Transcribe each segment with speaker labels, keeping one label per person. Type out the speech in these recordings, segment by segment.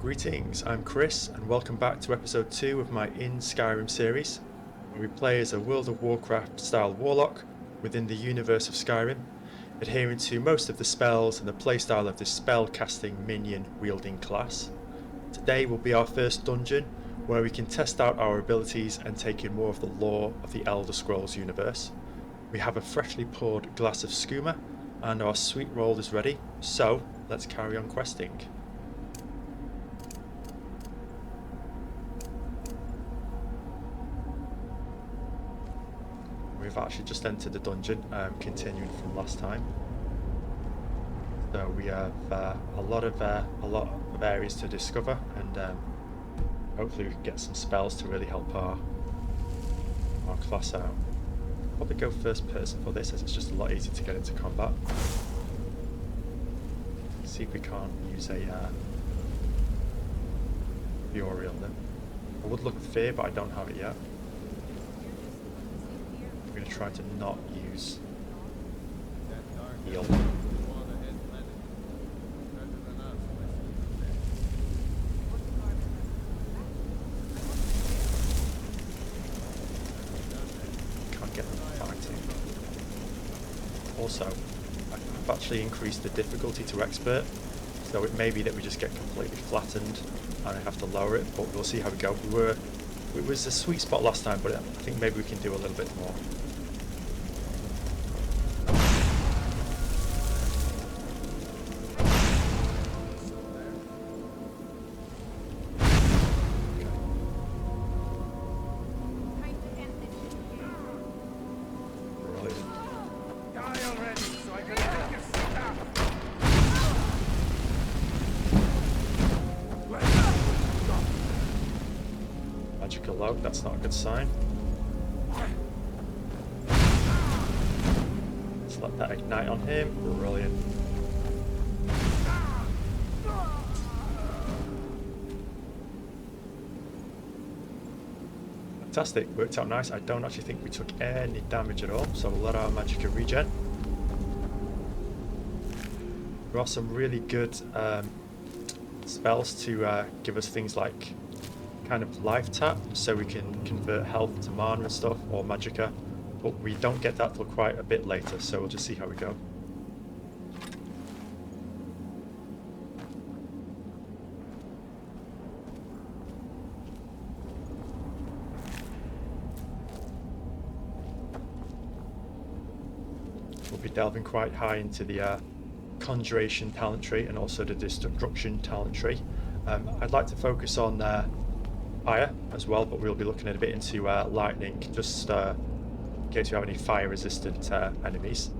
Speaker 1: Greetings, I'm Chris and welcome back to episode 2 of my In Skyrim series, where we play as a World of Warcraft style Warlock within the universe of Skyrim, adhering to most of the spells and the playstyle of this spell-casting minion wielding class. Today will be our first dungeon, where we can test out our abilities and take in more of the lore of the Elder Scrolls universe. We have a freshly poured glass of skooma and our sweet roll is ready, so let's carry on questing. We've actually just entered the dungeon, continuing from last time. So we have a lot of areas to discover, and hopefully we can get some spells to really help our class out. Probably go first person for this, as it's just a lot easier to get into combat. See if we can't use a Fury on them. I would look at Fear, but I don't have it yet. I'm going to try to not use Heal. Can't get them fighting. Also, I've actually increased the difficulty to Expert, so it may be that we just get completely flattened and I have to lower it, but we'll see how we go. It was a sweet spot last time, but I think maybe we can do a little bit more. That's not a good sign. Let's let that ignite on him. Brilliant. Fantastic, worked out nice. I don't actually think we took any damage at all, so we'll let our magicka regen. There are some really good spells to give us things like kind of life tap, so we can convert health to mana and stuff, or magicka, but we don't get that till quite a bit later, so we'll just see how we go. We'll be delving quite high into the Conjuration talent tree and also the Destruction talent tree. I'd like to focus on fire as well, but we'll be looking at a bit into lightning, just in case we have any fire resistant enemies.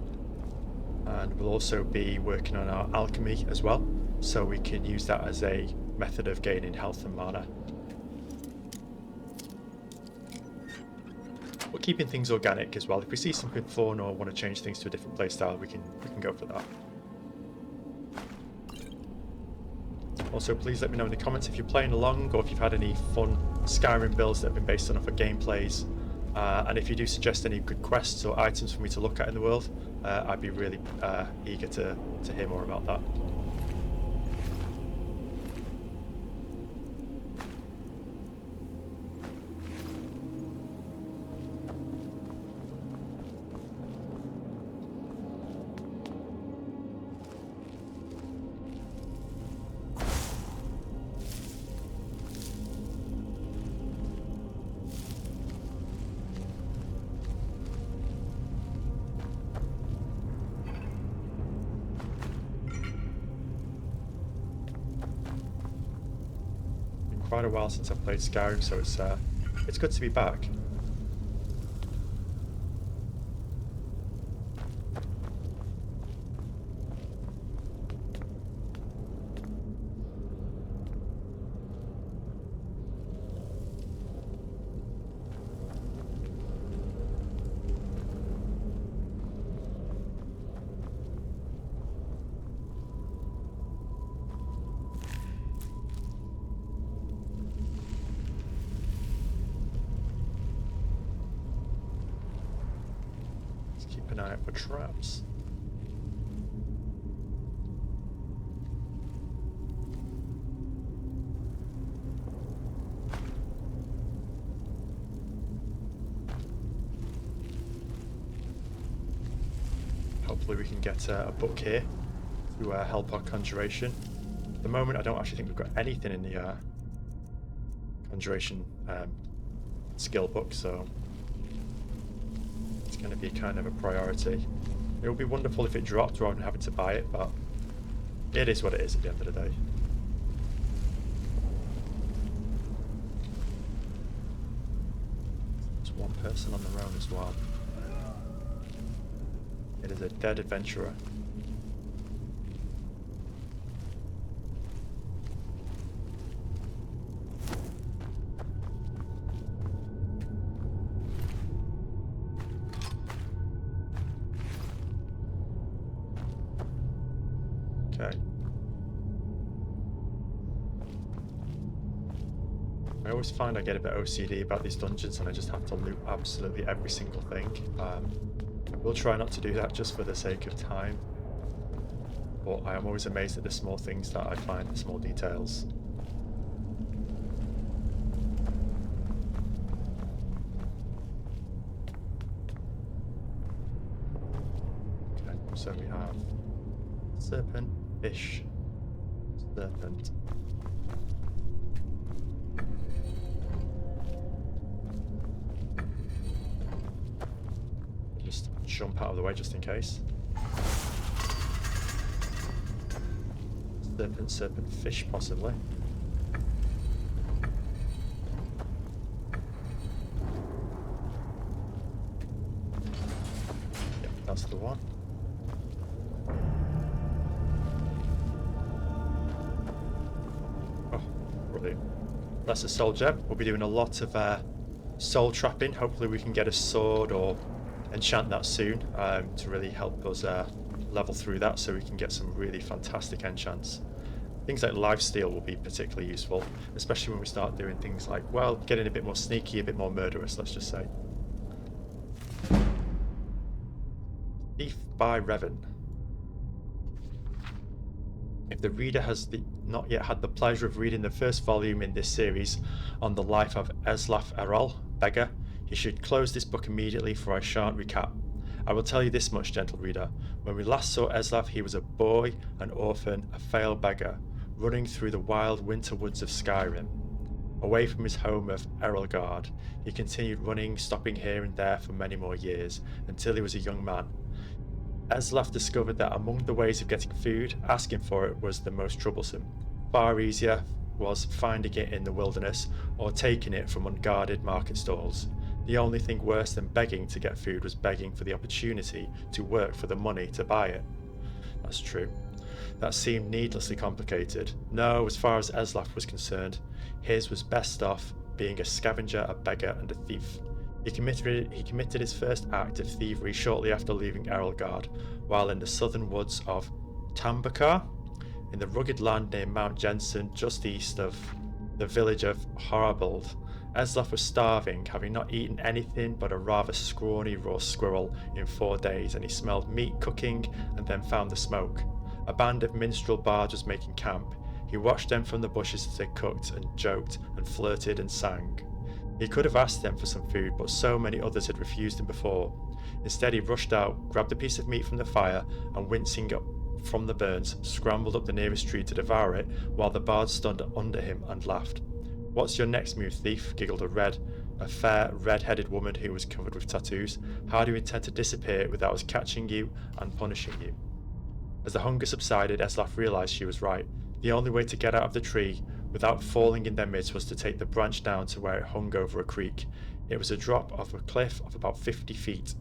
Speaker 1: And we'll also be working on our alchemy as well, so we can use that as a method of gaining health and mana. We're keeping things organic as well. If we see something fun or want to change things to a different playstyle, we can go for that. Also, please let me know in the comments if you're playing along or if you've had any fun Skyrim builds that have been based on other gameplays. And if you do suggest any good quests or items for me to look at in the world, I'd be really eager to hear more about that. Quite a while since I've played Skyrim, so it's good to be back. Keep an eye out for traps. hopefully we can get a book here to help our conjuration. At the moment I don't actually think we've got anything in the conjuration skill book, so it's going to be kind of a priority. It would be wonderful if it dropped rather than having to buy it, but it is what it is at the end of the day. There's one person on the road as well. It is a dead adventurer. Okay. I always find I get a bit OCD about these dungeons and I just have to loot absolutely every single thing. We'll try not to do that just for the sake of time, but I am always amazed at the small things that I find, the small details. Okay, so we have serpent, fish, serpent. Just jump out of the way just in case. Serpent, serpent, fish possibly. Yep, that's the one. Oh, brilliant. That's a soul gem. We'll be doing a lot of soul trapping. Hopefully we can get a sword or enchant that soon to really help us level through that so we can get some really fantastic enchants. Things like lifesteal will be particularly useful, especially when we start doing things like, well, getting a bit more sneaky, a bit more murderous, let's just say. Thief by Revan. If the reader has not yet had the pleasure of reading the first volume in this series on the life of Eslaf Errol, beggar, you should close this book immediately, for I shan't recap. I will tell you this much, gentle reader. When we last saw Eslaf, he was a boy, an orphan, a failed beggar, running through the wild winter woods of Skyrim. Away from his home of Errolgard, he continued running, stopping here and there for many more years, until he was a young man. Eslaf discovered that among the ways of getting food, asking for it was the most troublesome. Far easier was finding it in the wilderness, or taking it from unguarded market stalls. The only thing worse than begging to get food was begging for the opportunity to work for the money to buy it. That's true. That seemed needlessly complicated. No, as far as Eslaf was concerned, his was best off being a scavenger, a beggar, and a thief. He committed his first act of thievery shortly after leaving Errolgard, while in the southern woods of Tambakar, in the rugged land near Mount Jensen, just east of the village of Harbold. Eslaf was starving, having not eaten anything but a rather scrawny raw squirrel in 4 days, and he smelled meat cooking and then found the smoke. A band of minstrel bards was making camp. He watched them from the bushes as they cooked and joked and flirted and sang. He could have asked them for some food, but so many others had refused him before. Instead, he rushed out, grabbed a piece of meat from the fire, and wincing up from the burns, scrambled up the nearest tree to devour it, while the bards stood under him and laughed. "What's your next move, thief?" giggled a fair, red-headed woman who was covered with tattoos. "How do you intend to disappear without us catching you and punishing you?" As the hunger subsided, Eslaf realised she was right. The only way to get out of the tree without falling in their midst was to take the branch down to where it hung over a creek. It was a drop off a cliff of about 50 feet.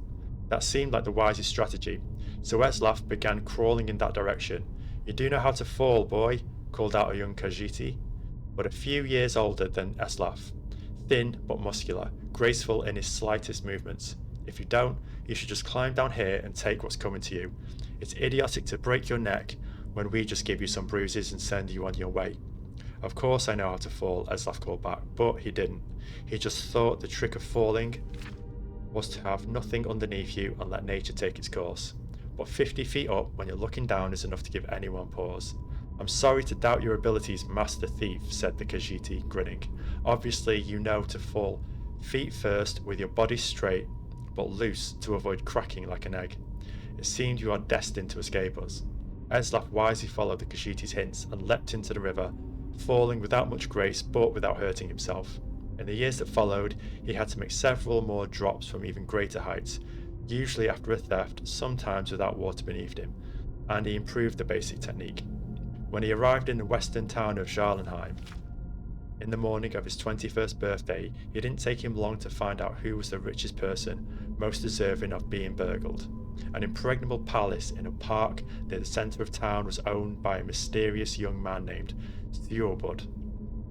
Speaker 1: That seemed like the wisest strategy, so Eslaf began crawling in that direction. "You do know how to fall, boy," called out a young Khajiit, but a few years older than Eslaf. Thin but muscular, graceful in his slightest movements. "If you don't, you should just climb down here and take what's coming to you. It's idiotic to break your neck when we just give you some bruises and send you on your way." "Of course I know how to fall," Eslaf called back, but he didn't. He just thought the trick of falling was to have nothing underneath you and let nature take its course. But 50 feet up when you're looking down is enough to give anyone pause. "I'm sorry to doubt your abilities, Master Thief," said the Khajiit, grinning. "Obviously you know to fall feet first with your body straight but loose to avoid cracking like an egg." It seemed you are destined to escape us. Eslaf wisely followed the Kashiti's hints and leapt into the river, falling without much grace but without hurting himself. In the years that followed, he had to make several more drops from even greater heights, usually after a theft, sometimes without water beneath him, and he improved the basic technique. When he arrived in the western town of Jarlenheim, in the morning of his 21st birthday, it didn't take him long to find out who was the richest person, most deserving of being burgled. An impregnable palace in a park near the centre of town was owned by a mysterious young man named Theobald.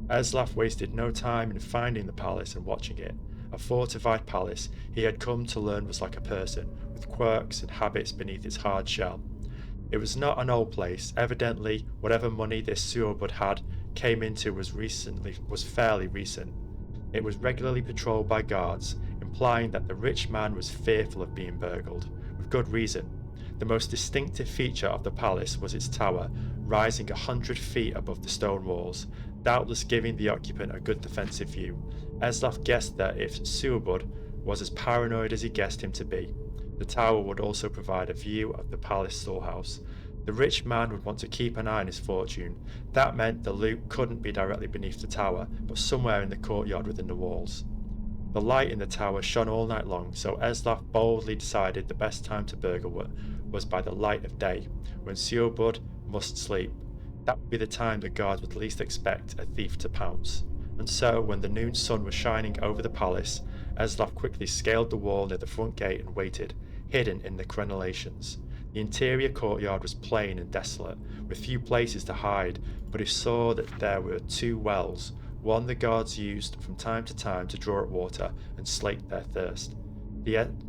Speaker 1: Eslaf wasted no time in finding the palace and watching it. A fortified palace he had come to learn was like a person, with quirks and habits beneath its hard shell. It was not an old place. Evidently, whatever money this Theobald had came into was fairly recent. It was regularly patrolled by guards, implying that the rich man was fearful of being burgled, with good reason. The most distinctive feature of the palace was its tower, rising 100 feet above the stone walls, doubtless giving the occupant a good defensive view. Eslaf guessed that if Theobald was as paranoid as he guessed him to be, the tower would also provide a view of the palace storehouse. The rich man would want to keep an eye on his fortune. That meant the loot couldn't be directly beneath the tower, but somewhere in the courtyard within the walls. The light in the tower shone all night long, so Eslaf boldly decided the best time to burgle was by the light of day, when Theobald must sleep. That would be the time the guards would least expect a thief to pounce. And so, when the noon sun was shining over the palace, Eslaf quickly scaled the wall near the front gate and waited, hidden in the crenellations. The interior courtyard was plain and desolate, with few places to hide, but he saw that there were two wells, one the guards used from time to time to draw up water and slake their thirst.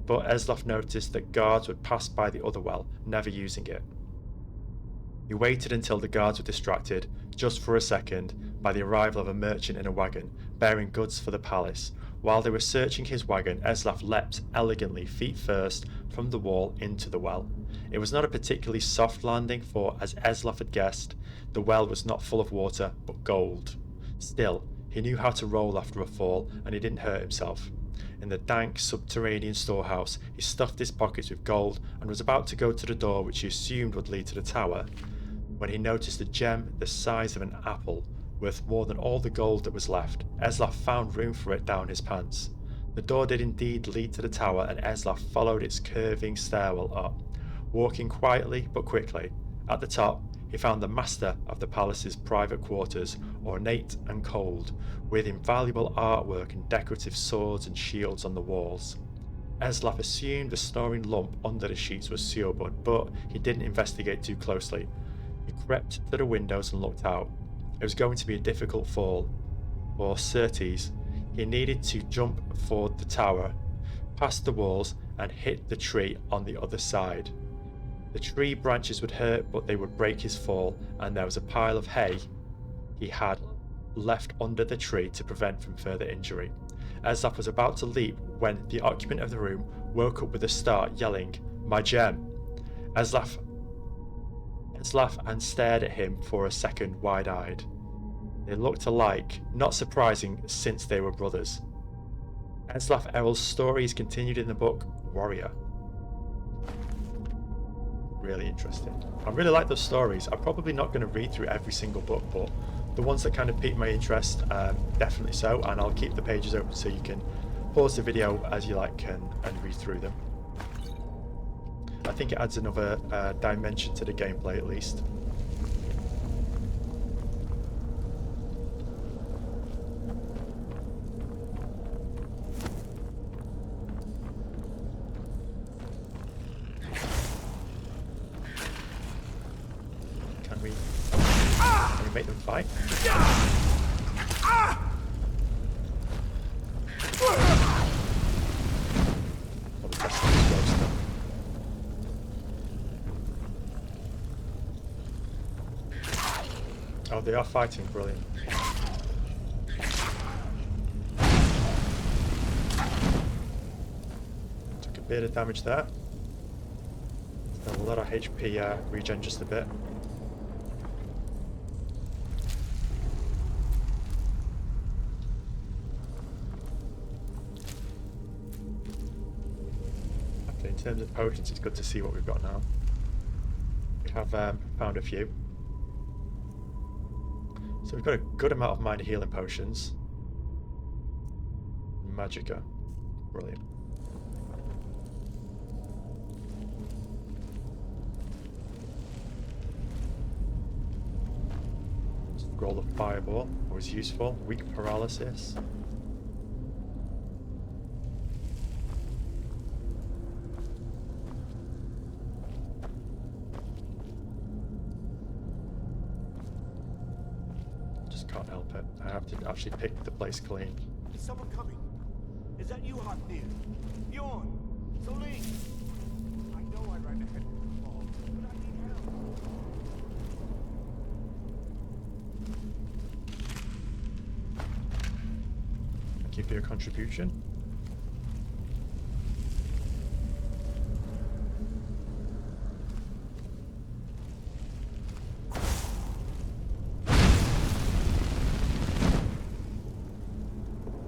Speaker 1: But Eslaf noticed that guards would pass by the other well, never using it. He waited until the guards were distracted, just for a second, by the arrival of a merchant in a wagon, bearing goods for the palace. While they were searching his wagon, Eslaf leapt elegantly, feet first, from the wall into the well. It was not a particularly soft landing, for, as Eslaf had guessed, the well was not full of water, but gold. Still, he knew how to roll after a fall, and he didn't hurt himself. In the dank subterranean storehouse, he stuffed his pockets with gold and was about to go to the door which he assumed would lead to the tower, when he noticed a gem the size of an apple, worth more than all the gold that was left. Eslaf found room for it down his pants. The door did indeed lead to the tower, and Eslaf followed its curving stairwell up, walking quietly but quickly. At the top, he found the master of the palace's private quarters, ornate and cold, with invaluable artwork and decorative swords and shields on the walls. Eslaf assumed the snoring lump under the sheets was Theobald, but he didn't investigate too closely. He crept to the windows and looked out. It was going to be a difficult fall. For certes, he needed to jump for the tower, past the walls, and hit the tree on the other side. The tree branches would hurt, but they would break his fall, and there was a pile of hay he had left under the tree to prevent from further injury. Eslaf was about to leap when the occupant of the room woke up with a start, yelling, "My gem!" Eslaf and stared at him for a second, wide-eyed. They looked alike, not surprising since they were brothers. Eslaf Errol's story is continued in the book Warrior. Really interesting. I really like those stories. I'm probably not going to read through every single book, but the ones that kind of piqued my interest, definitely so, and I'll keep the pages open so you can pause the video as you like and read through them. I think it adds another dimension to the gameplay at least. Can we make them fight? Oh, they are fighting, brilliant. Took a bit of damage there. Still a lot of HP regen just a bit. In terms of potions, it's good to see what we've got now. We have found a few. So we've got a good amount of minor healing potions. Magicka. Brilliant. Scroll of Fireball, always useful. Weak Paralysis. Just can't help it. I have to actually pick the place clean.
Speaker 2: Is someone coming? Is that you, Hotnir? Bjorn? Soling? I know I ran ahead of the fall, but I need help.
Speaker 1: Thank you for your contribution.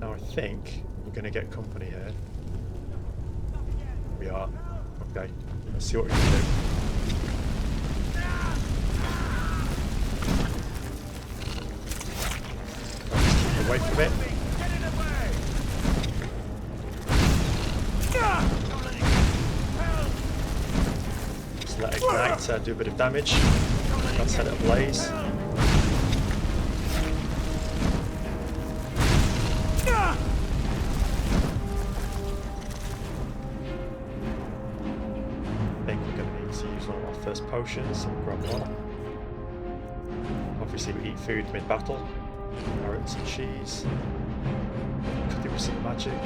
Speaker 1: Now I think we're going to get company here. We are. Okay, let's see what we can do. Keep away from it. Just let it ignite, do a bit of damage. Let's set it ablaze. First potions, so we'll grab one. Obviously we eat food mid-battle. Carrots and cheese. Could do with some magic.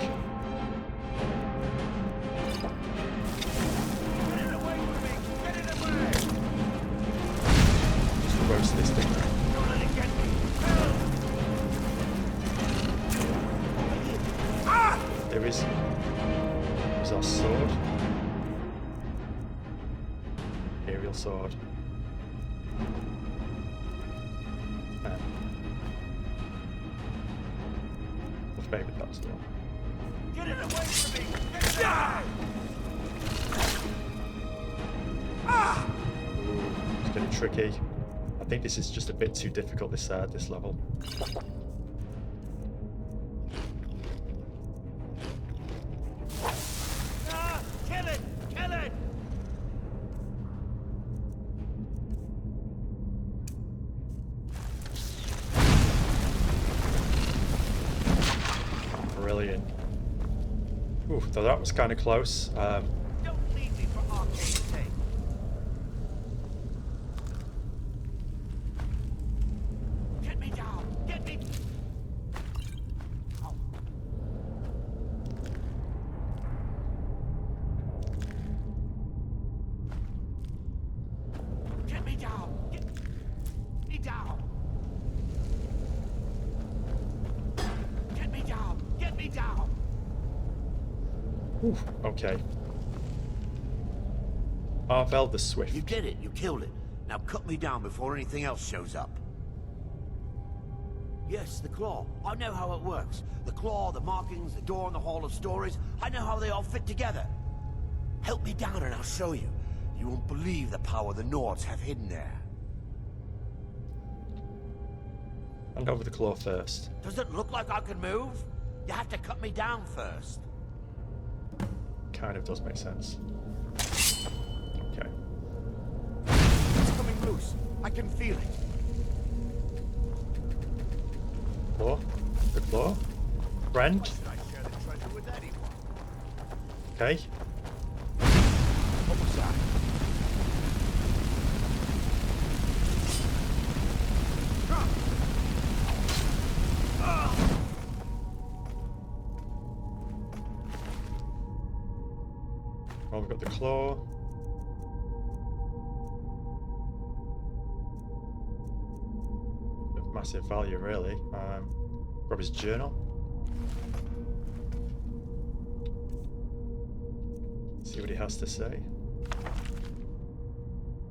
Speaker 1: Just roast this thing. There's our sword. Aerial sword. I've favoured that still.
Speaker 2: Get it away from me!
Speaker 1: It's getting tricky. I think this is just a bit too difficult, this level.
Speaker 2: Kill it! Kill it!
Speaker 1: Brilliant. Ooh, so that was kind of close.
Speaker 2: Don't leave me for Arcane's sake. Get me down! Get me! Oh. Get me down! Get me down! Get me down! Get me down!
Speaker 1: Ooh, okay. Arvel the Swift.
Speaker 2: You did it. You killed it. Now cut me down before anything else shows up. Yes, the claw. I know how it works. The claw, the markings, the door in the Hall of Stories. I know how they all fit together. Help me down and I'll show you. You won't believe the power the Nords have hidden there.
Speaker 1: Hand over the claw first.
Speaker 2: Does it look like I can move? You have to cut me down first.
Speaker 1: Kind of does make sense. Okay.
Speaker 2: It's coming loose. I can feel it.
Speaker 1: Claw? The claw? Friend?
Speaker 2: Why should I share the treasure with anyone?
Speaker 1: Okay.
Speaker 2: What was that?
Speaker 1: Well, we've got the claw. Of massive value, really. Grab his journal. See what he has to say.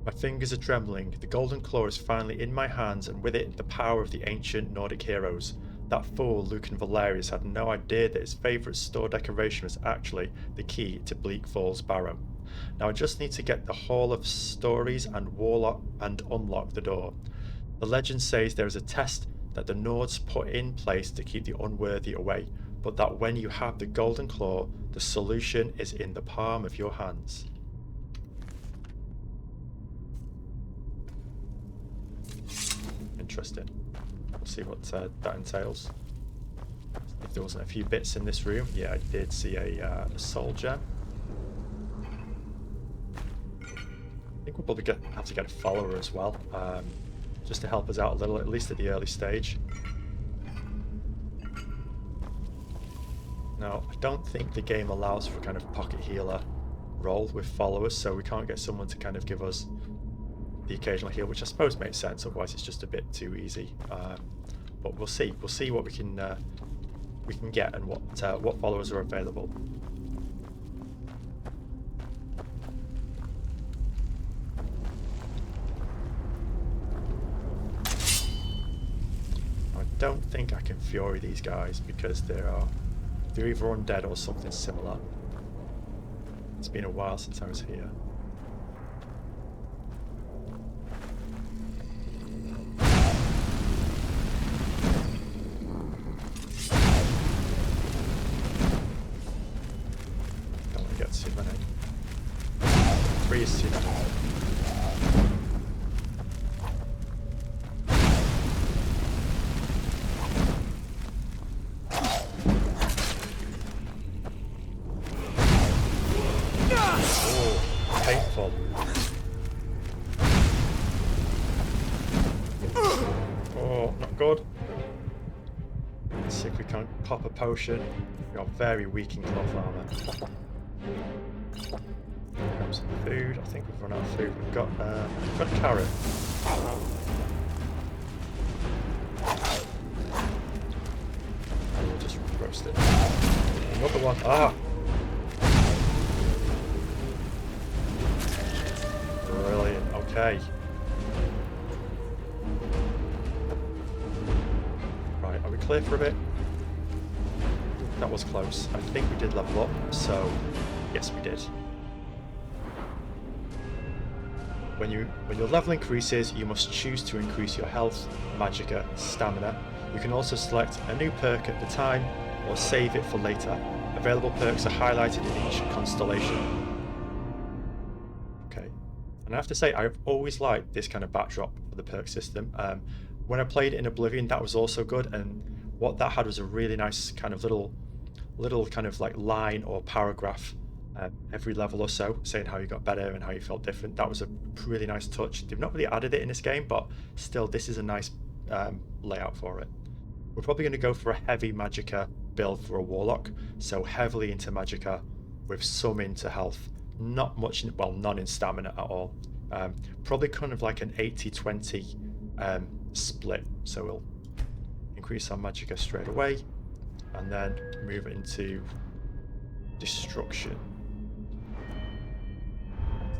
Speaker 1: My fingers are trembling. The golden claw is finally in my hands, and with it, the power of the ancient Nordic heroes. That fool, Lucan Valerius, had no idea that his favourite store decoration was actually the key to Bleak Falls Barrow. Now I just need to get the Hall of Stories and Warlock and unlock the door. The legend says there is a test that the Nords put in place to keep the unworthy away, but that when you have the Golden Claw, the solution is in the palm of your hands. Interesting. We'll see what that entails. If there wasn't a few bits in this room, yeah, I did see a soul gem. I think we'll probably have to get a follower as well, just to help us out a little, at least at the early stage. Now, I don't think the game allows for a kind of pocket healer role with followers, so we can't get someone to kind of give us the occasional heal, which I suppose makes sense. Otherwise, it's just a bit too easy. But we'll see. We'll see what we can get and what followers are available. I don't think I can fury these guys because they're either undead or something similar. It's been a while since I was here. Don't want to get too many. 3 is too many. Painful. Oh, not good. Let's see if we can pop a potion. We are very weak in cloth armor. Grab some food. I think we've run out of food. We've got a carrot. And we'll just roast it. Another one. Ah! Brilliant, okay. Right, are we clear for a bit? That was close. I think we did level up, so yes we did. When your level increases, you must choose to increase your health, magicka, stamina. You can also select a new perk at the time, or save it for later. Available perks are highlighted in each constellation. And I have to say, I've always liked this kind of backdrop for the perk system. When I played in Oblivion, that was also good, and what that had was a really nice kind of little kind of like line or paragraph every level or so, saying how you got better and how you felt different. That was a really nice touch. They've not really added it in this game, but still, this is a nice layout for it. We're probably going to go for a heavy magicka build for a warlock, so heavily into magicka with some into health. Not much, well, none in stamina at all. Probably kind of like an 80-20 split. So we'll increase our magicka straight away and then move into destruction.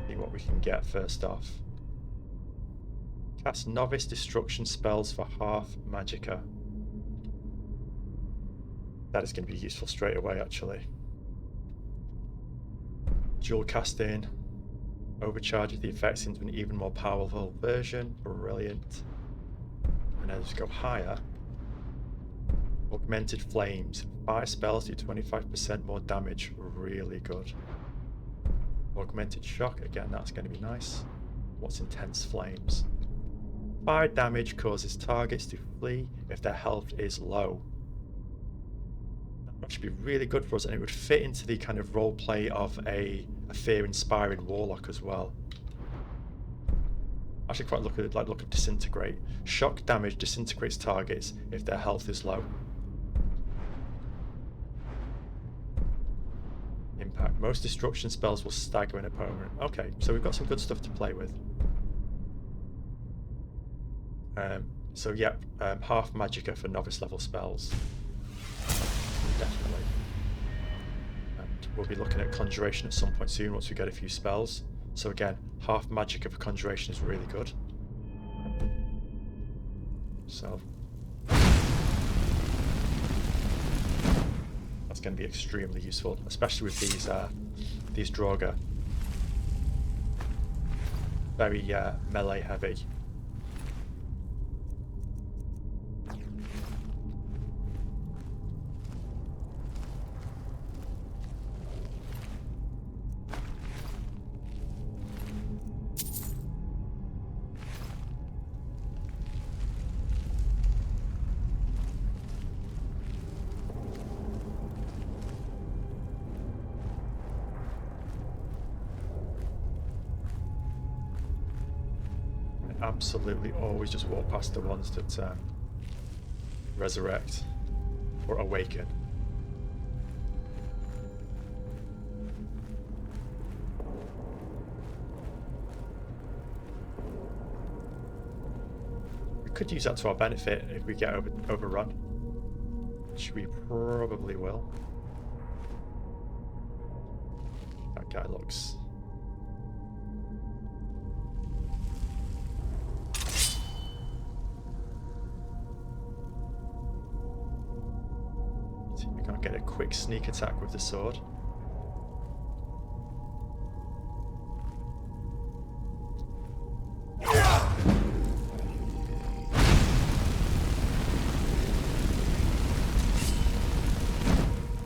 Speaker 1: See what we can get first off. Cast novice destruction spells for half magicka. That is going to be useful straight away, actually. Dual casting overcharges the effects into an even more powerful version. Brilliant. And then just go higher. Augmented flames. 5 spells do 25% more damage. Really good. Augmented shock. Again, that's going to be nice. What's intense flames? Fire damage causes targets to flee if their health is low. That should be really good for us, and it would fit into the kind of role play of a fear-inspiring warlock as well. Actually, quite look at disintegrate. Shock damage disintegrates targets if their health is low. Impact. Most destruction spells will stagger an opponent. Okay, so we've got some good stuff to play with. So yeah, half magicka for novice level spells. Definitely. And we'll be looking at conjuration at some point soon once we get a few spells. So again, half magicka for conjuration is really good. going to be extremely useful, especially with these Draugr. Very melee heavy. Absolutely always just walk past the ones that resurrect or awaken. We could use that to our benefit if we get overrun, which we probably will. That guy looks... Get a quick sneak attack with the sword.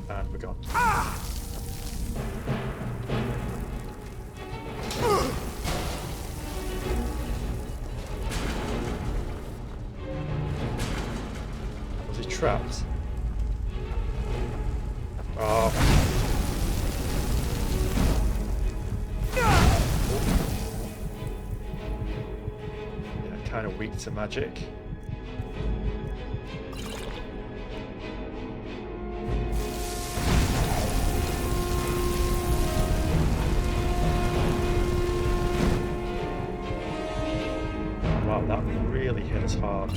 Speaker 1: And we're gone. Was he trapped? Oh. Yeah, kind of weak to magic. Wow, that really hit us hard.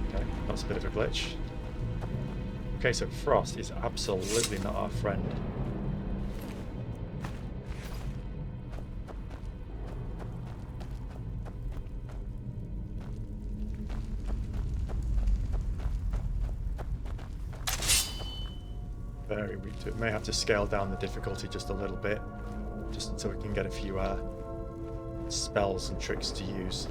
Speaker 1: Okay, that's a bit of a glitch. Okay, so Frost is absolutely not our friend. Very weak to it. May have to scale down the difficulty just a little bit, just until we can get a few spells and tricks to use.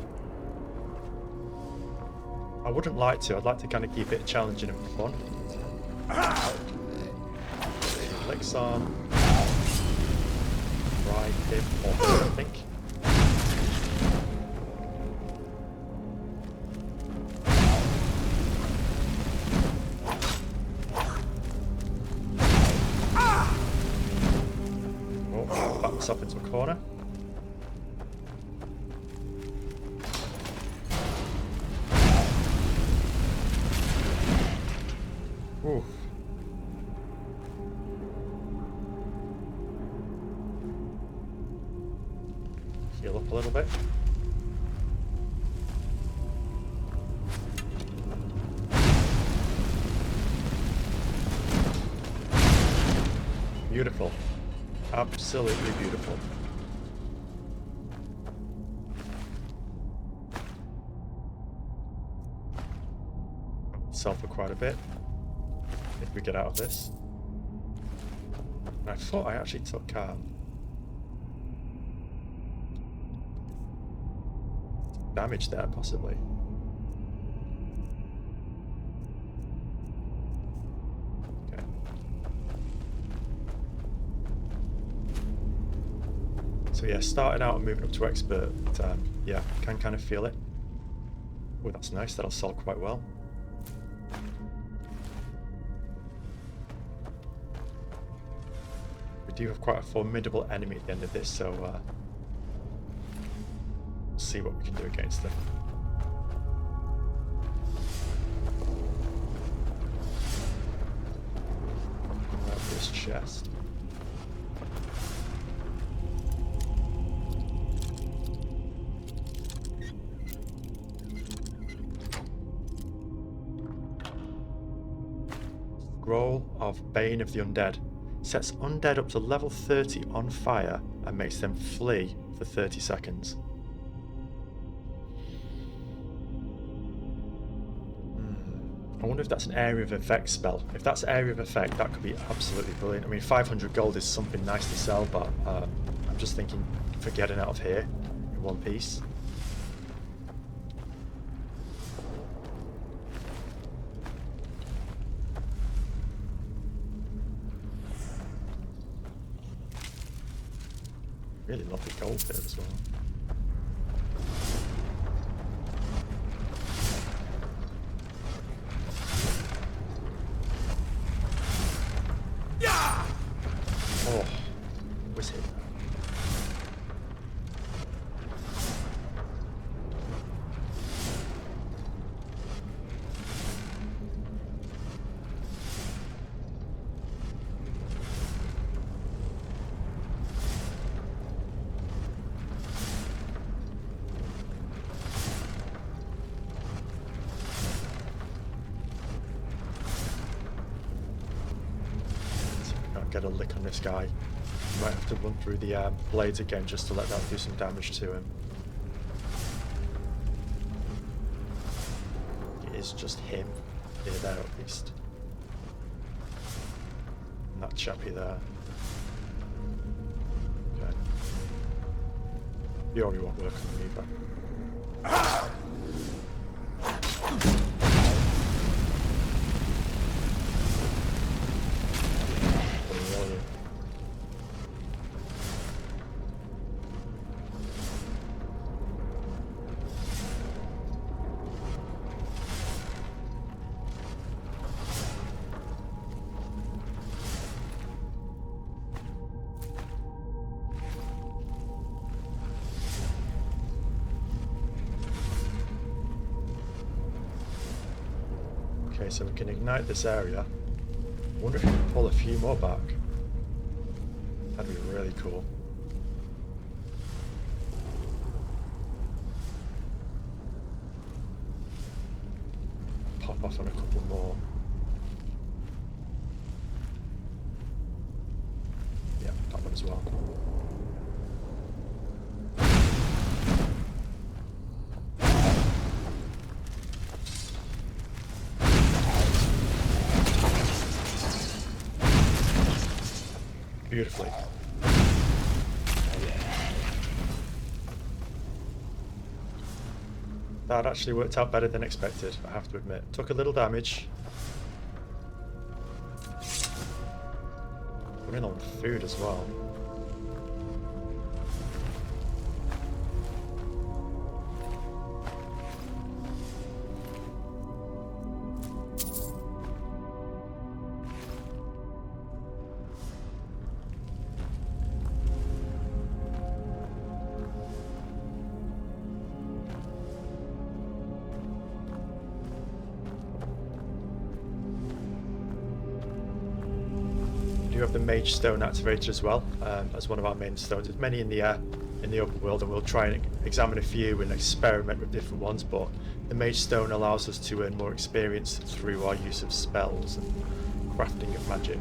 Speaker 1: I wouldn't like to. I'd like to kind of keep it challenging and fun. Flicks on. Right hip off, I think. Oh, back this up into a corner. Ooh. Heal up a little bit. Beautiful. Absolutely beautiful. Sell for quite a bit if we get out of this. I thought I actually took damage there, possibly. Okay. So yeah, starting out and moving up to expert, yeah, can kind of feel it. Oh, that's nice. That'll sell quite well. We do have quite a formidable enemy at the end of this, so we'll see what we can do against them. Grab this chest. Scroll of Bane of the Undead. Sets undead up to level 30 on fire and makes them flee for 30 seconds. I wonder if that's an area of effect spell. If that's area of effect, that could be absolutely brilliant. I mean, 500 gold is something nice to sell, but I'm just thinking for getting out of here in one piece. Really lovely gold there as well. Oh, was it? Get a lick on this guy. Might have to run through the blades again just to let that do some damage to him. It is just him near there at least. And that chappie there. Okay. Fury won't work on me either. Okay, so we can ignite this area. I wonder if we can pull a few more back. That'd be really cool. Pop off on a couple more. Yeah, that one as well. Beautifully. That actually worked out better than expected, I have to admit. Took a little damage. We're in on food as well. We have the Mage Stone activated as well as one of our main stones. There's many in the open world, and we'll try and examine a few and experiment with different ones. But the Mage Stone allows us to earn more experience through our use of spells and crafting of magic.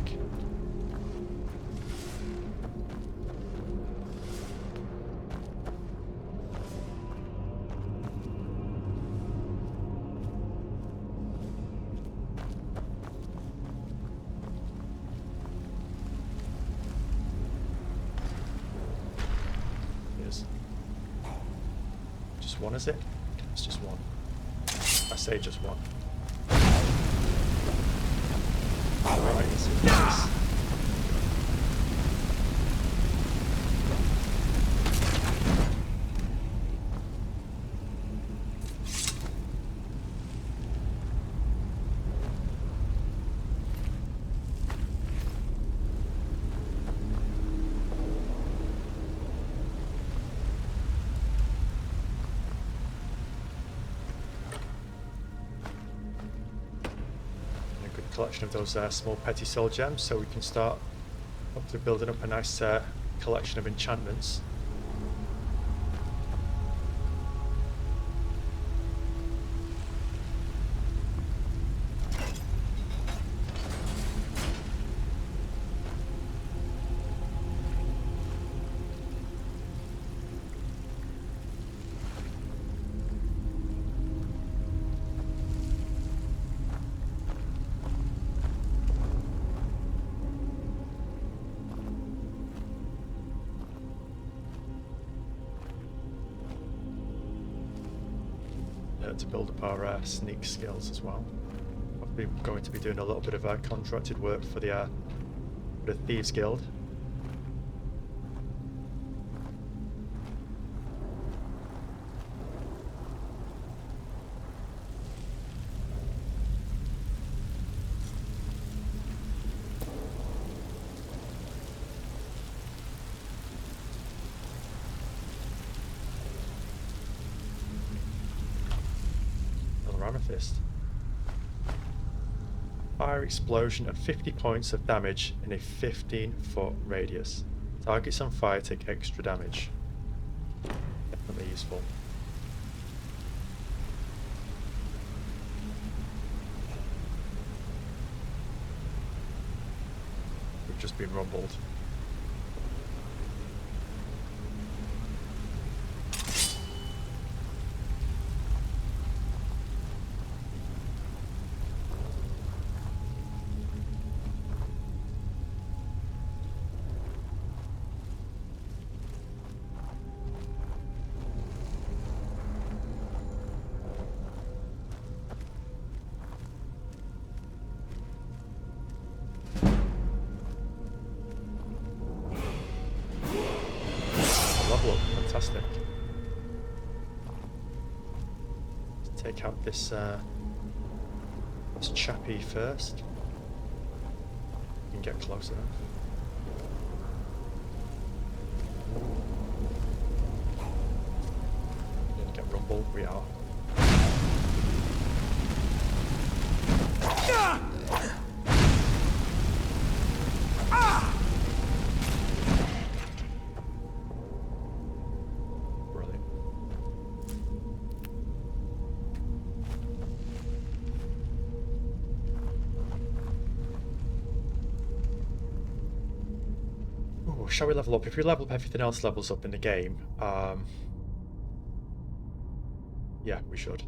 Speaker 1: Just one, is it? It's just one. I say just one. Alright, nice. Collection of those small petty soul gems, so we can start hopefully building up a nice collection of enchantments. to build up our sneak skills as well. Probably going to be doing a little bit of contracted work for the Thieves Guild. Amethyst. Fire explosion at 50 points of damage in a 15-foot radius. Targets on fire take extra damage. Definitely useful. We've just been rumbled. Fantastic. Let's take out this chappie first. You can get close enough. Didn't get rumbled. We are. Shall we level up? If we level up, everything else levels up in the game. Yeah, we should.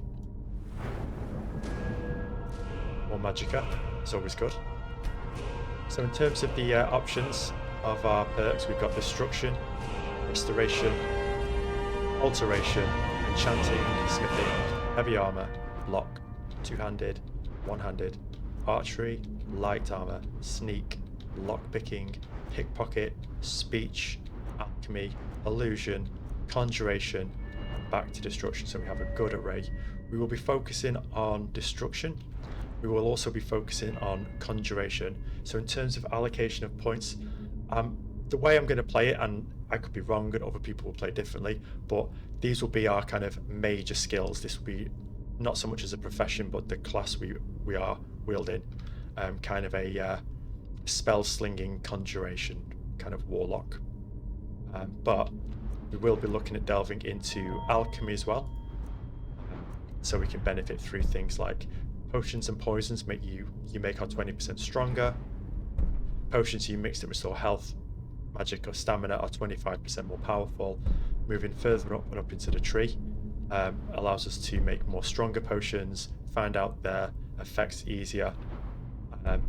Speaker 1: More magicka, it's always good. So in terms of the options of our perks, we've got Destruction, Restoration, Alteration, Enchanting, Smithing, Heavy Armor, Block, Two-Handed, One-Handed, Archery, Light Armor, Sneak, Lockpicking, Pickpocket, Speech, Alchemy, Illusion, Conjuration, and back to Destruction. So we have a good array. We will be focusing on Destruction. We will also be focusing on Conjuration. So in terms of allocation of points, the way I'm going to play it, and I could be wrong and other people will play differently, but these will be our kind of major skills. This will be not so much as a profession, but the class we are wielding, kind of a spell slinging conjuration kind of warlock, but we will be looking at delving into alchemy as well, so we can benefit through things like potions and poisons make our 20% stronger. Potions you mix that restore health, magic or stamina are 25% more powerful. Moving further up and up into the tree allows us to make more stronger potions, find out their effects easier,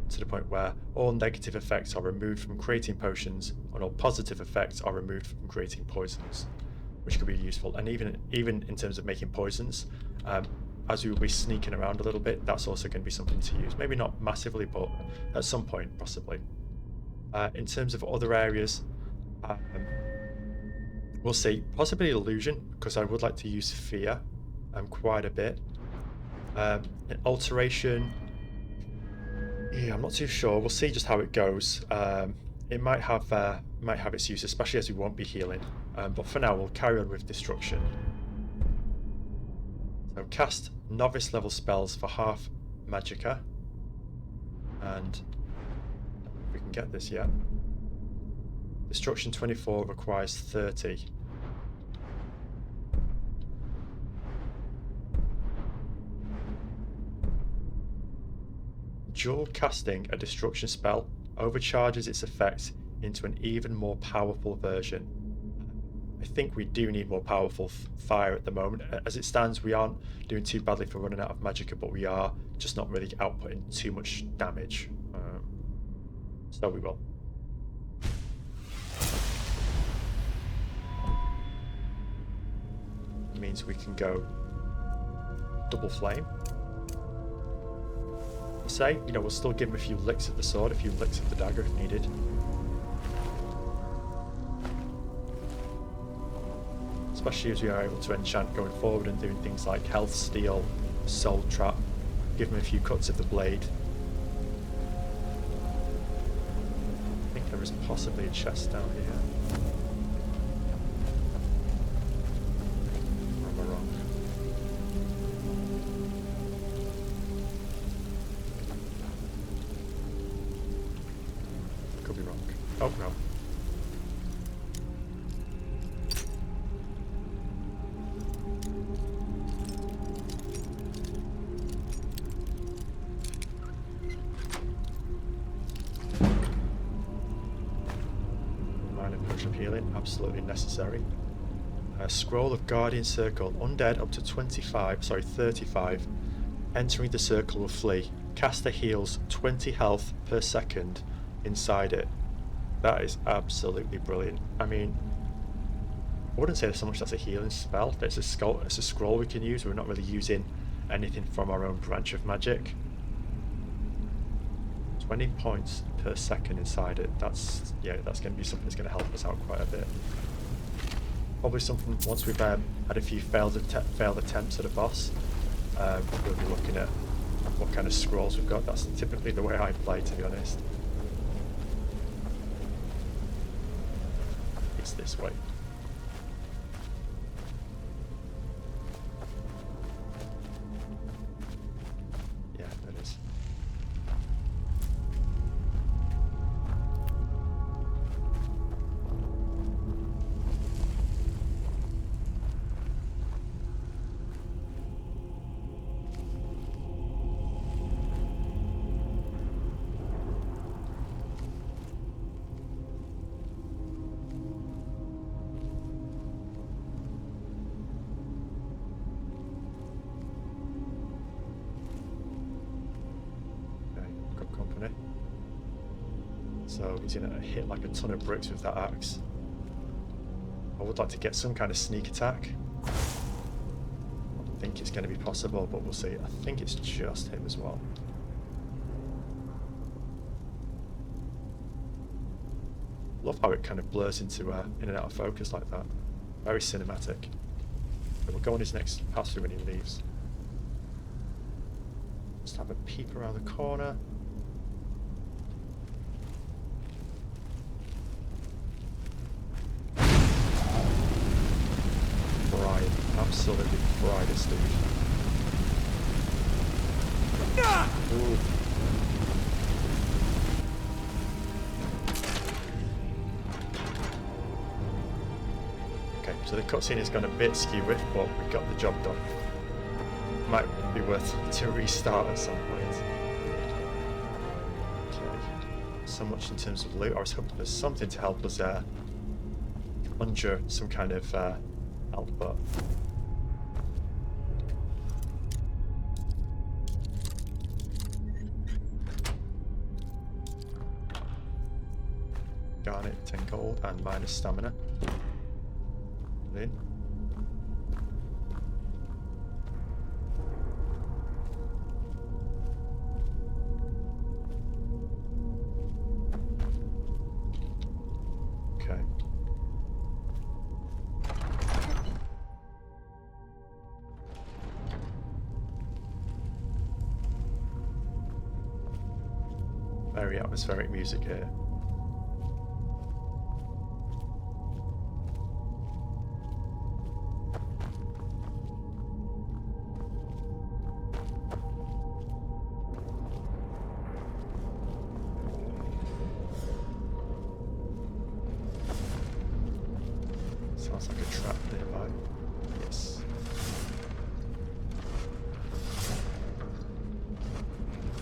Speaker 1: to the point where all negative effects are removed from creating potions and all positive effects are removed from creating poisons, which could be useful. And even in terms of making poisons, as we will be sneaking around a little bit, that's also going to be something to use. Maybe not massively, but at some point possibly. In terms of other areas, we'll see. Possibly illusion, because I would like to use fear quite a bit. Alteration, yeah, I'm not too sure. We'll see just how it goes. It might have its use, especially as we won't be healing. But for now, we'll carry on with Destruction. So cast novice level spells for half magicka, and we can get this yet. Destruction 24 requires 30. Dual casting a destruction spell overcharges its effects into an even more powerful version. I think we do need more powerful fire at the moment. As it stands, we aren't doing too badly for running out of magicka, but we are just not really outputting too much damage. So we will. It means we can go double flame. Say, you know, we'll still give him a few licks of the sword, a few licks of the dagger if needed. Especially as we are able to enchant going forward and doing things like health steal, soul trap, give him a few cuts of the blade. I think there is possibly a chest down here. Or am I wrong? Could be wrong. Oh no. Absolutely necessary. A scroll of Guardian Circle. Undead up to 35. Entering the circle will flee. Caster heals 20 health per second inside it. That is absolutely brilliant. I mean, I wouldn't say so much that's a healing spell. It's a scroll we can use. We're not really using anything from our own branch of magic. 20 points per second inside it. That's going to be something that's going to help us out quite a bit. Probably something once we've had a few failed attempts at a boss, we'll be looking at what kind of scrolls we've got. That's typically the way I play, to be honest. It's this way. Yeah, it is. So he's going to hit like a ton of bricks with that axe. I would like to get some kind of sneak attack. I don't think it's going to be possible, but we'll see. I think it's just him as well. Love how it kind of blurs into in and out of focus like that. Very cinematic. But we'll go on his next pass through when he leaves. Just have a peek around the corner. Absolutely fried this dude. Ooh. Okay, so the cutscene has gone a bit skew-with, but we got the job done. Might be worth to restart at some point. Okay, so much in terms of loot. I was hoping there's something to help us conjure some kind of output. Garnet, 10 gold, and minus stamina. In. Okay. Very atmospheric music here. Sounds like a trap nearby. Yes.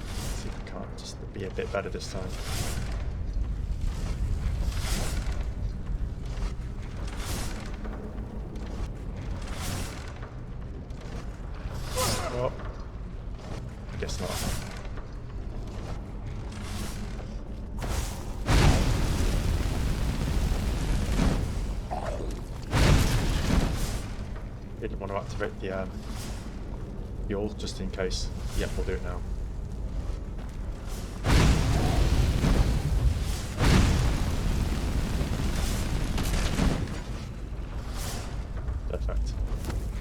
Speaker 1: Let's see if we can't just be a bit better this time. Oh, I guess not. Didn't want to activate the fuel just in case. Yeah, we'll do it now. Perfect.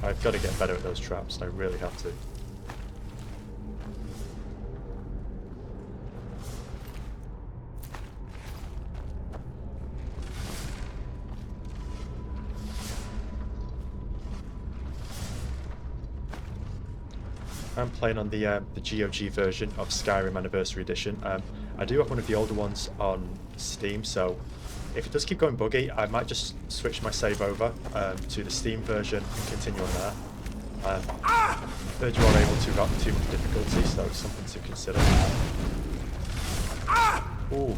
Speaker 1: I've got to get better at those traps. I really have to. I'm playing on the GOG version of Skyrim Anniversary Edition. I do have one of the older ones on Steam, so if it does keep going buggy, I might just switch my save over to the Steam version and continue on there. Heard you are able to without too much difficulty, so it's something to consider. Ooh.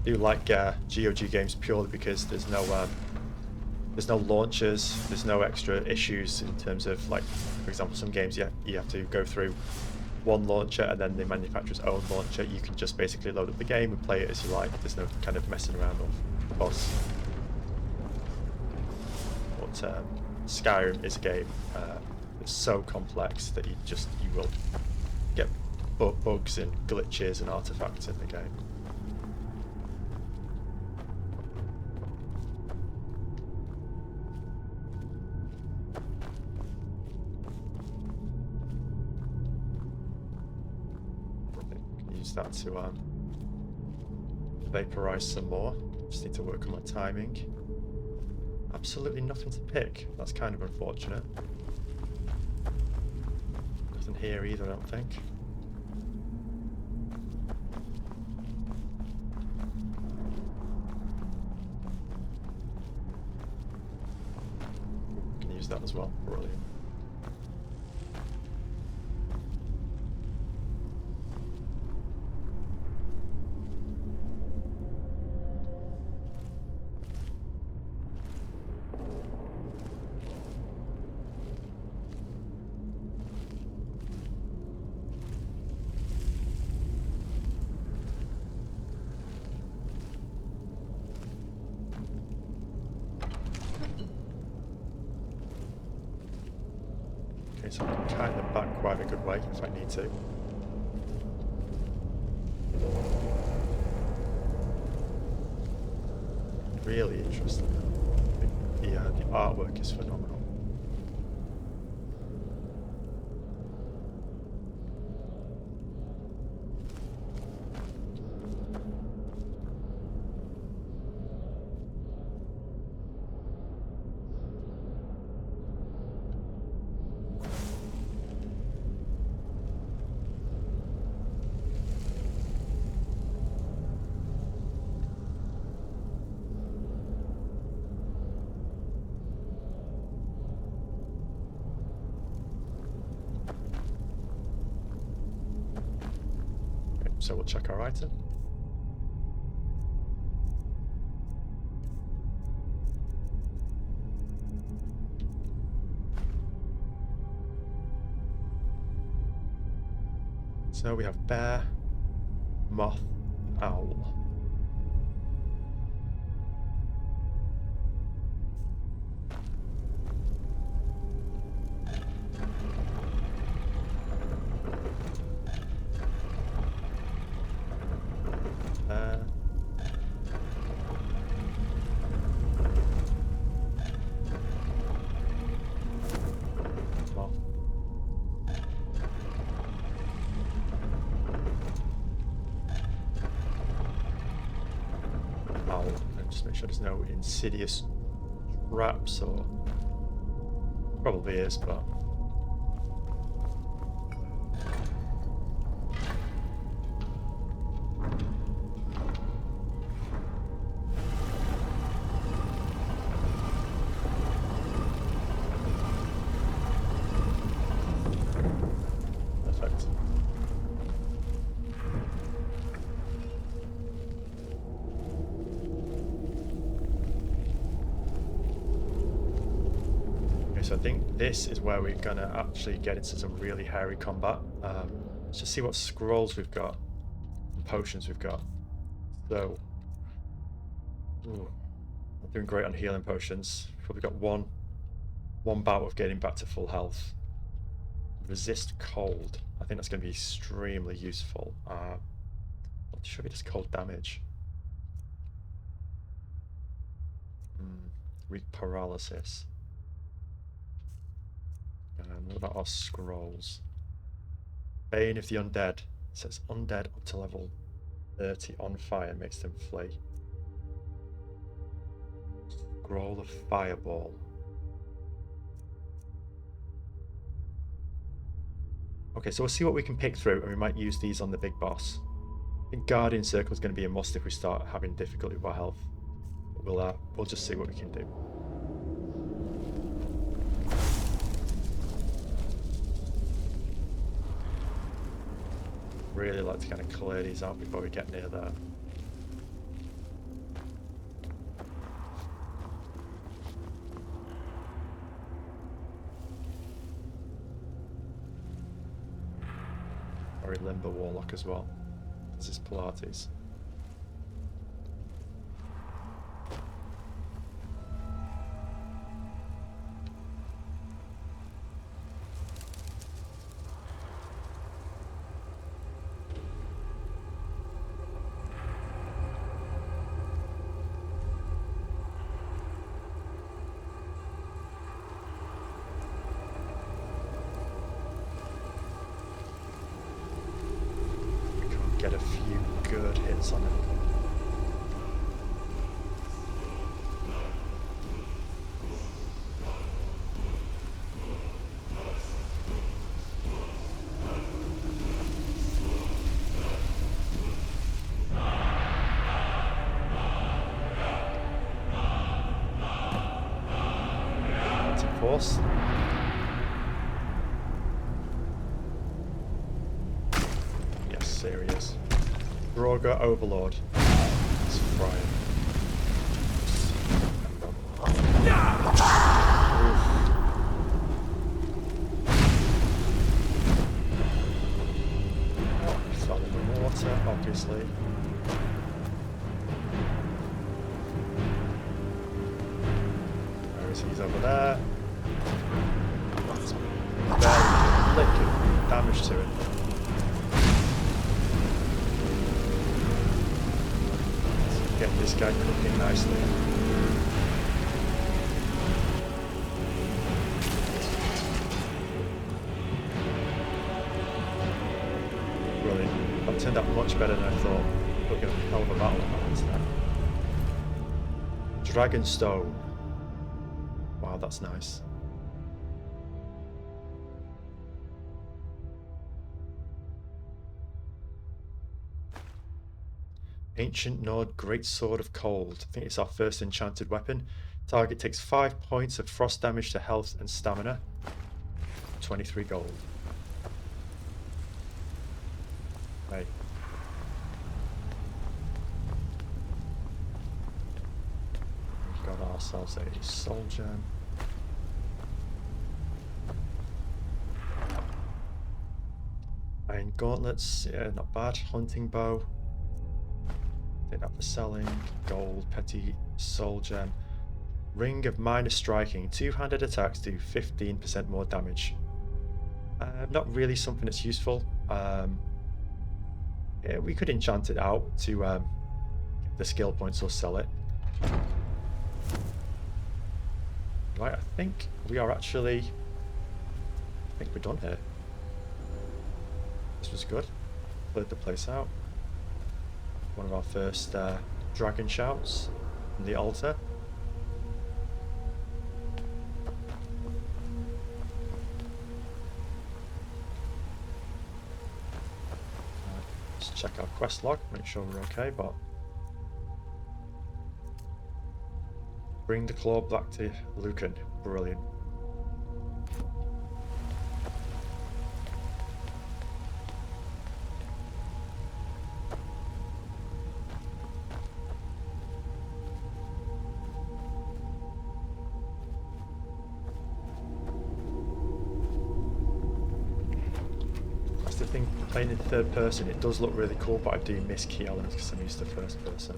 Speaker 1: I do like GOG games purely because there's no launchers, there's no extra issues in terms of, like, for example, some games you have to go through one launcher and then the manufacturer's own launcher. You can just basically load up the game and play it as you like. There's no kind of messing around of boss. But Skyrim is a game that's so complex that you will get bugs and glitches and artifacts in the game. That to vaporize some more. Just need to work on my timing. Absolutely nothing to pick. That's kind of unfortunate. Nothing here either, I don't think. Can use that as well. Brilliant. So I can kite them back quite a good way if I need to. Really interesting. The artwork is phenomenal. So we'll check our item. So we have bear, moth, owl. Just make sure there's no insidious traps, or probably is, but perfect. So I think this is where we're gonna actually get into some really hairy combat. Let's just see what scrolls we've got and potions we've got. So Ooh, not doing great on healing potions. Probably got one bout of getting back to full health. Resist cold. I think that's going to be extremely useful. Not sure if it does cold damage. Weak paralysis. What about our scrolls? Bane of the Undead. It says undead up to level 30 on fire makes them flee. Scroll of Fireball. Okay, so we'll see what we can pick through, and we might use these on the big boss. I think Guardian Circle is going to be a must if we start having difficulty with our health. But we'll just see what we can do. Really like to kind of clear these out before we get near there. Or a Limber Warlock as well. This is Pilates. Get a few good hits on him. That's a force. Serious. Droga Overlord. It's frying. Oh, he fell in the water, obviously. Where is he? He's over there. That's barely lick damage to it. Get this guy cooking nicely. Brilliant. That turned out much better than I thought. We're going to have a hell of a battle on that instead. Dragonstone. Wow, that's nice. Ancient Nord Great Sword of Cold. I think it's our first enchanted weapon. Target takes 5 points of frost damage to health and stamina. 23 gold. Hey. We've got ourselves a soul gem. Iron gauntlets, yeah, not bad. Hunting bow. Take that for selling. Gold, petty soul gem. Ring of minor striking. Two-handed attacks do 15% more damage. Not really something that's useful. Yeah, we could enchant it out to get the skill points or sell it. Right, I think we are actually... I think we're done here. This was good. Cleared the place out. One of our first dragon shouts from the altar. Let's check our quest log, make sure we're okay, but bring the claw back to Lucan. Brilliant. Playing in third person, it does look really cool, but I do miss key elements because I'm used to first person.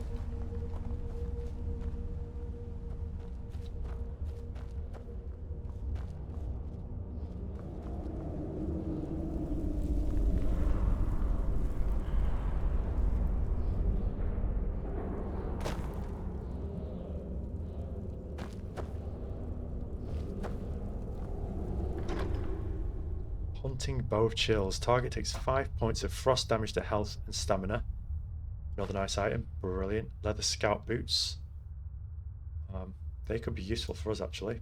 Speaker 1: Haunting Bow of Chills. Target takes 5 points of frost damage to health and stamina. Another nice item. Brilliant. Leather scout boots. They could be useful for us, actually.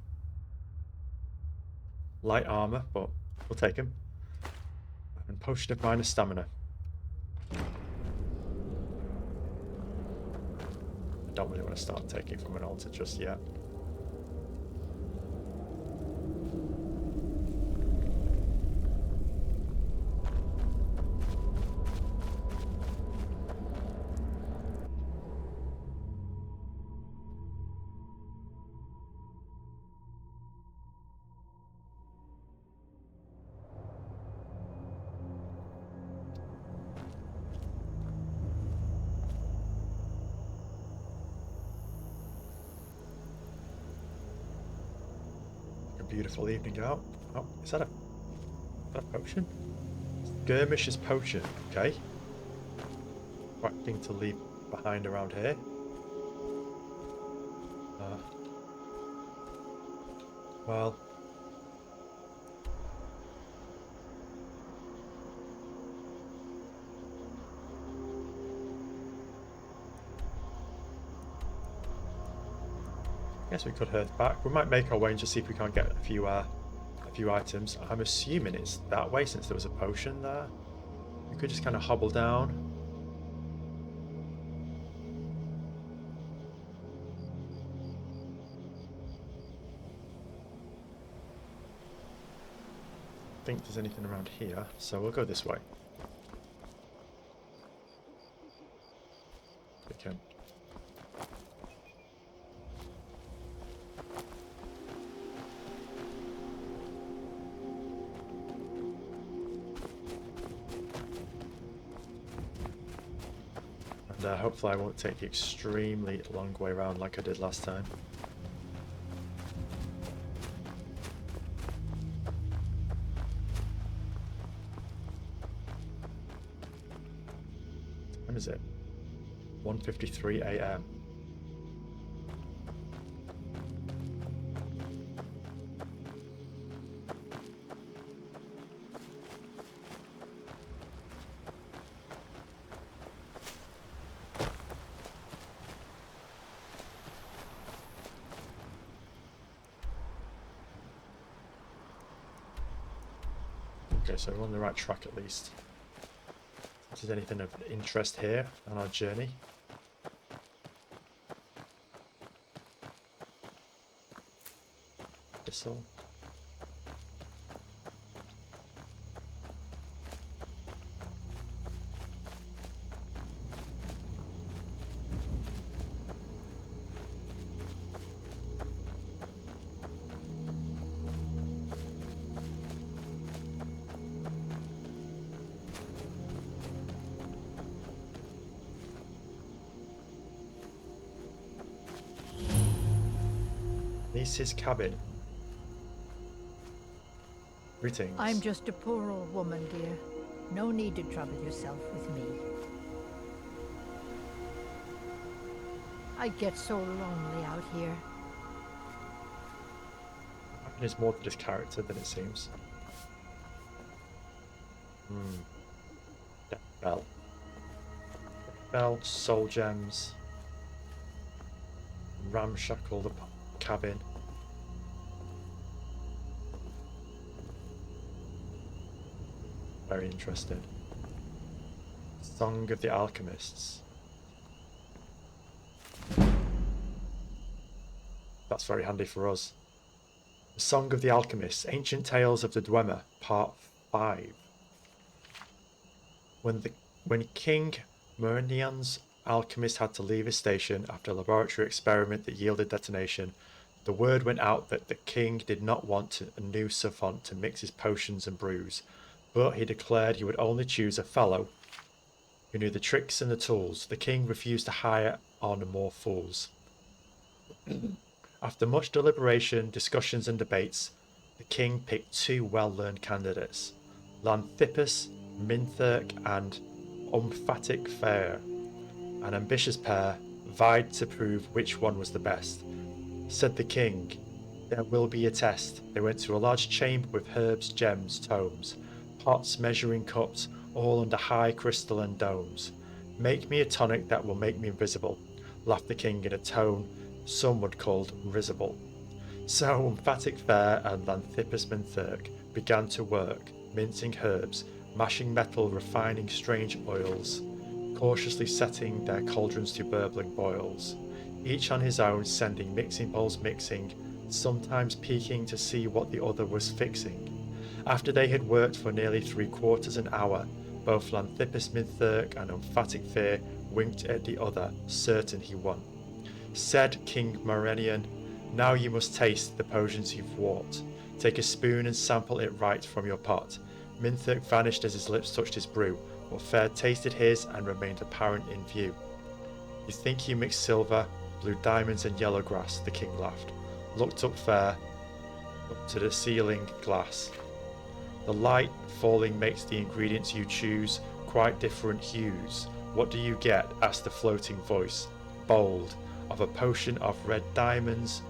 Speaker 1: Light armor, but we'll take them. And potion of minor stamina. I don't really want to start taking from an altar just yet. Beautiful evening out. Oh, is that a potion? Skirmisher's potion. Okay. Quite thing to leave behind around here. Well. Guess we could head back. We might make our way and just see if we can't get a few items. I'm assuming it's that way since there was a potion there. We could just kind of hobble down. I think there's anything around here, so we'll go this way. We can. And hopefully I won't take the extremely long way around like I did last time. What time is it? 1:53 AM. Okay, so we're on the right track at least. If there's anything of interest here on our journey. Thistle. Niece's cabin. Greetings.
Speaker 3: I'm just a poor old woman, dear. No need to trouble yourself with me. I get so lonely out here.
Speaker 1: There's more to this character than it seems. Death Bell. Death Bell, soul gems. Ramshackle the cabin. Very interesting. Song of the Alchemists. That's very handy for us. The Song of the Alchemists, Ancient Tales of the Dwemer, Part 5. When King Myrnian's alchemist had to leave his station after a laboratory experiment that yielded detonation, the word went out that the king did not want a new savant to mix his potions and brews, but he declared he would only choose a fellow who knew the tricks and the tools. The king refused to hire on more fools. After much deliberation, discussions and debates, the king picked two well-learned candidates, Lanthippus Minthirk and Umphatic Fair. An ambitious pair vied to prove which one was the best. Said the king, "There will be a test." They went to a large chamber with herbs, gems, tomes. Pots, measuring cups, all under high crystalline domes. Make me a tonic that will make me invisible, laughed the king in a tone some would call risible. So emphatic fair and Xanthippus Minthurk began to work, mincing herbs, mashing metal, refining strange oils, cautiously setting their cauldrons to burbling boils, each on his own sending mixing bowls mixing, sometimes peeking to see what the other was fixing. After they had worked for nearly 3/4 an hour, both Xanthippus Minthurk and emphatic fear winked at the other, certain he won. Said King Morenian, now you must taste the potions you've wrought. Take a spoon and sample it right from your pot. Minthurk vanished as his lips touched his brew, but Fair tasted his and remained apparent in view. You think you mixed silver, blue diamonds and yellow grass, the king laughed. Looked up Fair, up to the ceiling glass. The light falling makes the ingredients you choose quite different hues. What do you get? Asked the floating voice, bold, of a potion of red diamonds,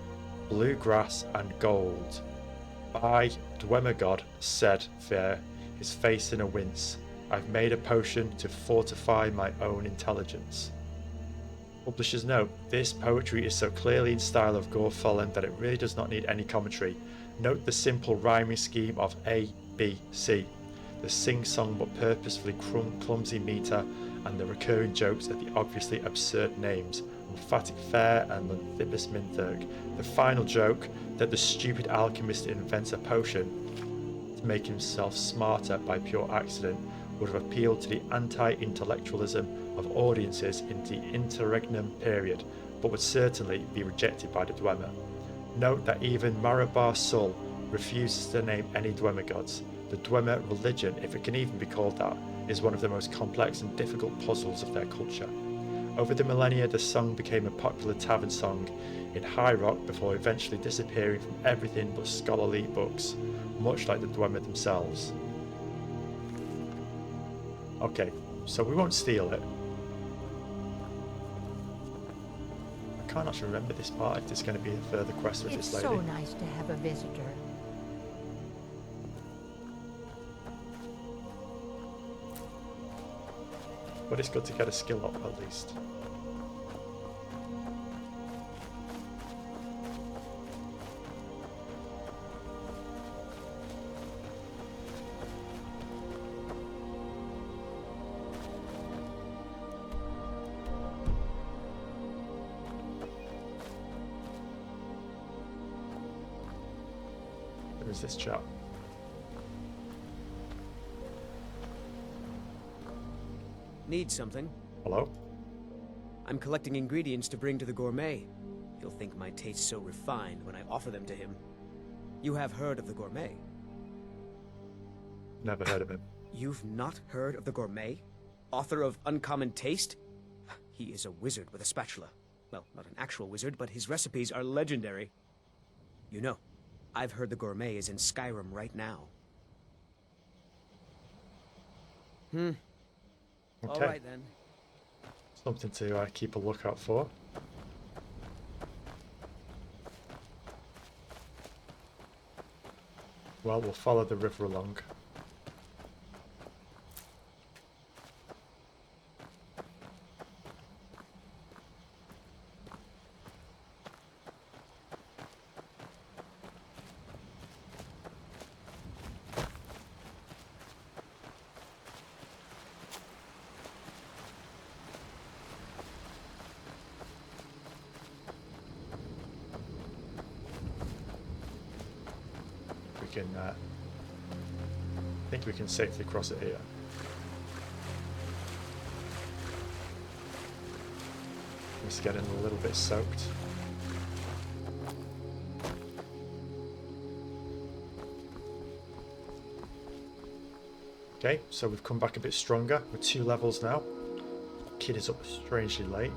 Speaker 1: blue grass and gold. By Dwemergod, said Fair, his face in a wince, I've made a potion to fortify my own intelligence. Publisher's note, this poetry is so clearly in style of Gorfallen that it really does not need any commentary. Note the simple rhyming scheme of A, B, C, the sing-song but purposefully clumsy meter, and the recurring jokes at the obviously absurd names, Emphatic Fair and Xanthippus Minthurk. The final joke, that the stupid alchemist invents a potion to make himself smarter by pure accident, would have appealed to the anti-intellectualism of audiences in the interregnum period, but would certainly be rejected by the Dwemer. Note that even Marabar Sul refuses to name any Dwemer gods. The Dwemer religion, if it can even be called that, is one of the most complex and difficult puzzles of their culture. Over the millennia, the song became a popular tavern song in High Rock before eventually disappearing from everything but scholarly books, much like the Dwemer themselves. Okay, so we won't steal it. I can't actually remember this part, if there's going to be a further quest with
Speaker 3: It's
Speaker 1: this lady.
Speaker 3: so nice to have a visitor.
Speaker 1: But it's good to get a skill up at least. Who's this chap?
Speaker 4: Need something?
Speaker 1: Hello?
Speaker 4: I'm collecting ingredients to bring to the gourmet. He'll think my taste so refined when I offer them to him. You have heard of the gourmet?
Speaker 1: Never heard of him.
Speaker 4: You've not heard of the gourmet? Author of Uncommon Taste? He is a wizard with a spatula. Well, not an actual wizard, but his recipes are legendary. You know, I've heard the gourmet is in Skyrim right now.
Speaker 1: Okay.
Speaker 4: All right then.
Speaker 1: Something to keep a lookout for. Well, we'll follow the river along. I think we can safely cross it here. Just getting a little bit soaked. Okay, so we've come back a bit stronger. We're 2 levels now. Kid is up strangely late.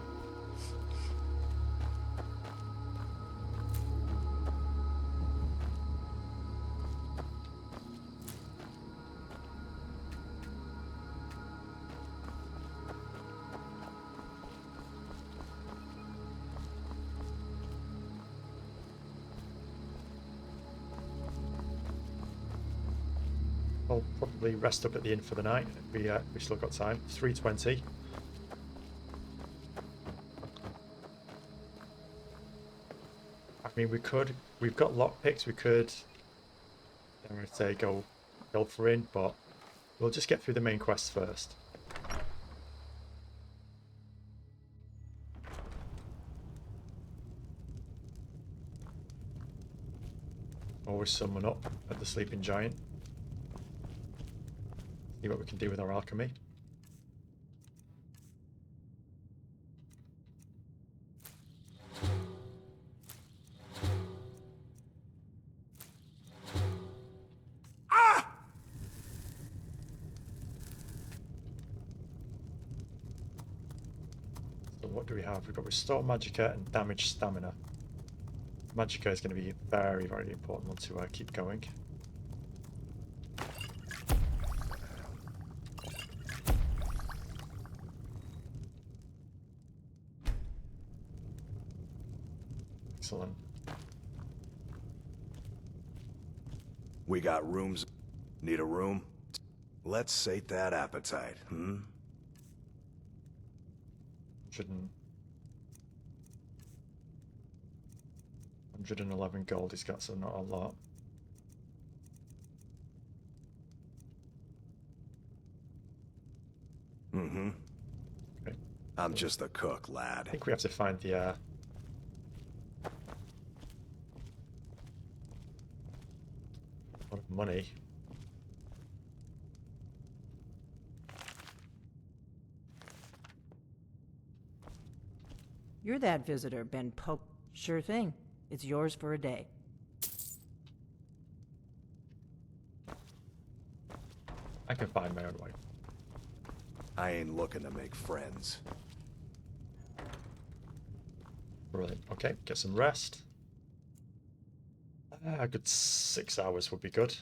Speaker 1: I'll probably rest up at the inn for the night. We still got time. 3:20. I mean, we've got lockpicks. We could, I'm going to say, go pilfering, but we'll just get through the main quests first. Always someone up at the Sleeping Giant. See what we can do with our alchemy. So what do we have? We've got Restore Magicka and Damage Stamina. Magicka is going to be a very, very important one to keep going. Excellent.
Speaker 5: We got rooms. Need a room? Let's sate that appetite,
Speaker 1: 111 gold he's got, so not a lot. Okay.
Speaker 5: I'm just the cook, lad.
Speaker 1: I think we have to find the a lot of money.
Speaker 6: You're that visitor, Ben Pope. Sure thing. It's yours for a day.
Speaker 1: I can find my own way.
Speaker 5: I ain't looking to make friends.
Speaker 1: Brilliant. Okay, get some rest. A good 6 hours would be good.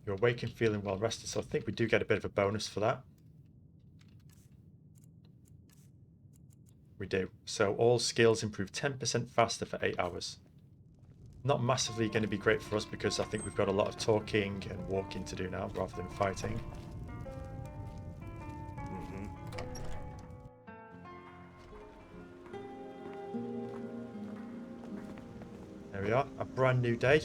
Speaker 1: You're awake and feeling well rested, so I think we do get a bit of a bonus for that. We do. So all skills improve 10% faster for 8 hours. Not massively going to be great for us because I think we've got a lot of talking and walking to do now rather than fighting. There we are, a brand new day.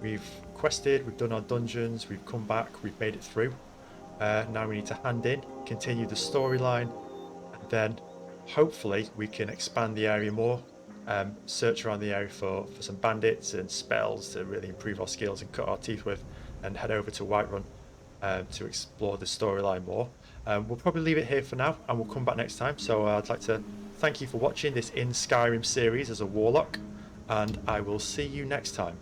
Speaker 1: We've quested, we've done our dungeons, we've come back, we've made it through. Now we need to hand in, continue the storyline, and then hopefully we can expand the area more, search around the area for some bandits and spells to really improve our skills and cut our teeth with, and head over to Whiterun to explore the storyline more. We'll probably leave it here for now, and we'll come back next time. So I'd like to thank you for watching this In Skyrim series as a Warlock, and I will see you next time.